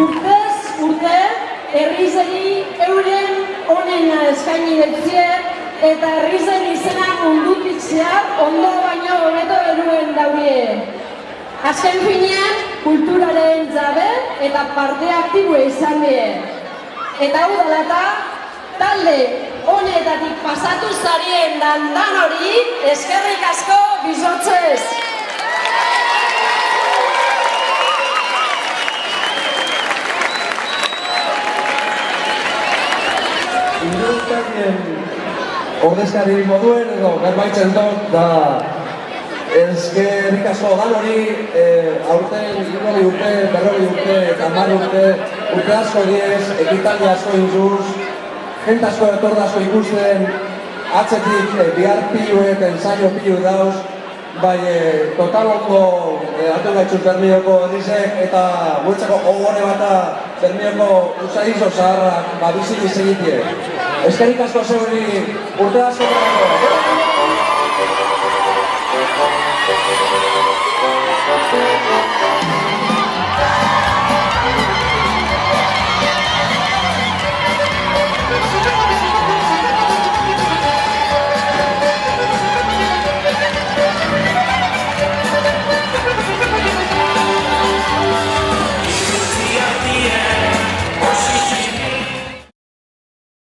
urtez urte herrizeri euren onena eskaini betzie eta herrizen izena mundutik zehar ondo baino hobeto beruen daurie. Azken finean, kulturaren jabe eta parte aktibo izan die. Eta hau dalata, talde honetatik pasatu zarien dandan hori eskerrik asko bizotzez. Induruzkarien ordezkari moduen edo berbaitzen dut da eskerrik asko dan hori aurten 20 urte, 40 urte eta 10 urte asko diez, ekitaldi asko inzuz, jent asko etorda asko ikusten, atzetik bihar pilu eta ensaio pilu dauz, bai total ondo atu gaitzuz Bermioko dizek eta bultzako ogore bata Bermioko usaizo zaharrak bizik izegitie. Eskerrik asko zeuri urte asko dago.